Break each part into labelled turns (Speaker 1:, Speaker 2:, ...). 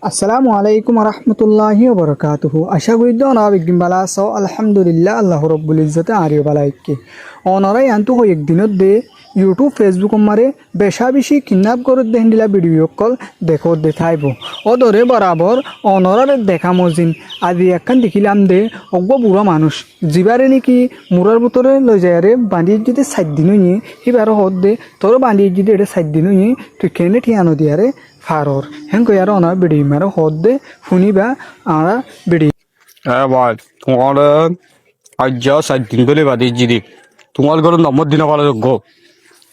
Speaker 1: আসসালামু আলাইকুম রহমতুল্লাহি ওবরকাতুহু আশা করি না বিগিন বালা সও আলহামদুলিল্লাহ আল্লাহ রব্বুল ইজ্জতে আরিও বালাইকে অনরাই আন্তু হই একদিনত দে ইউটিউব ফেসবুক মারে বেশা বেশি কিডন্যাপ করে দেন দিলা ভিডিও কল দেখো দেখাইব ও দরে বরাবর অনরার দেখা মজিন আজি একখান দেখিলাম দে অজ্ঞ বুড়া মানুষ জিবারে নাকি মুরার ভিতরে লই যায় রে বাঁধিয়ে যদি 7 দিন নিয়ে এবার হদ দে তোর বাঁধিয়ে যদি এটা 7 দিন নিয়ে তুই কেনে ঠিয়ানো দিয়ারে ফারর হেন কই আর অনা বিড়ি মারো হদ দে শুনিবা আরা বিড়ি
Speaker 2: হ্যাঁ ভাই তোমার আজ যা 7 দিন ধরে বাদে জিদি তোমার ঘরে নম্বর দিন ভালো যোগ্য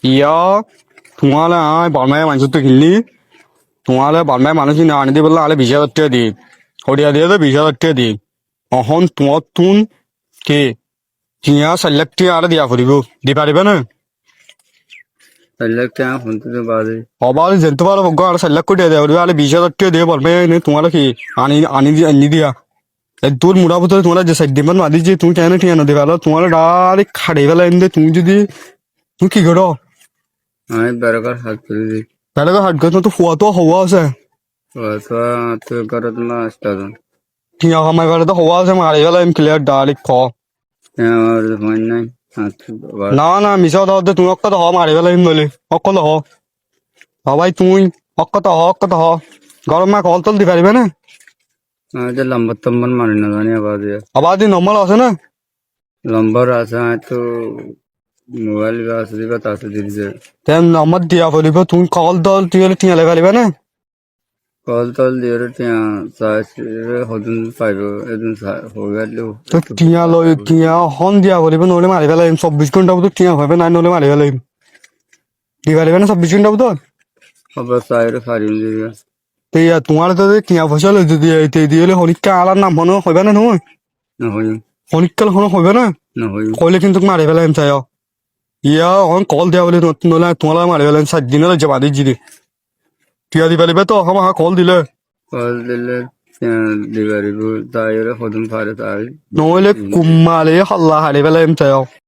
Speaker 2: ইয়া তোমার বান্মায় মানুষ তো কিনলি তোমার বান্মায় মানুষ না আনি দি বললে আলে 20,000 টাকা দি হরিয়া দিয়ে তো 20,000 টাকা দি অহন তোমার তুন কে টিয়া 4 লাখ টাকা আর দিয়া ফুরিব দি পারিবে না
Speaker 3: 4 লাখ টাকা শুনতে তো বাদে
Speaker 2: অবাল জানতে পারো আর 4 লাখ কোটি দেওয়া আলে 20,000 টাকা দিয়ে বলবে তোমার কি আনি আনি আনি দিয়া তোর মুড়া ভিতরে তোমরা যে 7 দিন মাদি যে তুমি কেন ঠিক আনো দেবে তোমার ডাইরেক্ট খাড়ে ফেলা এনে তুমি যদি তুমি কি করো
Speaker 3: আমি বেরোকার হাত করে দিই
Speaker 2: তাহলে হাট করে তো ফুয়া তো হওয়া আছে
Speaker 3: তো ঘরে তোমার আসতে
Speaker 2: ঠিক আমার ঘরে তো হওয়া আছে মারি ফেলা এম ক্লিয়ার ডাইরেক্ট খ
Speaker 3: আমার ফোন নাই
Speaker 2: না না মিশা দাও তুমি অক্কা হ মারি ফেলা এম বলে অক্কল হ ভাই তুমি অক্কা হ গরম মা কল তল দি পারিবে না
Speaker 3: যে লম্বর টম্বর মারি না জানি
Speaker 2: আবার দি নম্বর আছে না
Speaker 3: লম্বর আছে তো মোবাইল আছে দিবা তাতে দিছে
Speaker 2: তেম নম্বর দিয়া বলিব তুমি কল দল তুই হলে টিয়া লাগালিবে না
Speaker 3: কল তল দিয়ে হদিন পাইব এদিন হইলো
Speaker 2: তো টিয়া লই টিয়া হন দিয়া বলিব নহলে মারি ফেলাইম 24 ঘন্টা ভিতর টিয়া হবে না নহলে মারি ফেলাইম দি পারিবে না 24 ঘন্টা ভিতর
Speaker 3: খবর চাইরে ফারিম দিবা
Speaker 2: তেয়া তোমার তো টিয়া পয়সা লই যদি এই দিলে হনিকা আলার নাম হনো হইবে না নহয়
Speaker 3: না হইম
Speaker 2: হনিকাল হনো হইবে না
Speaker 3: না হইম
Speaker 2: কইলে কিন্তু মারি ফেলাইম চাই ইয়া অন কল দিয়া বলে নহলে তোমার মারি ফেলাইম 7 দিন হলে জমা দি জিদি টিয়া দি পারিবে তো হামা কল দিলে
Speaker 3: কল দিলে দিবারিব তাইরে হদিন ফারে তাই
Speaker 2: নহলে কুম্মালে হাল্লা হারি ফেলাইম চাই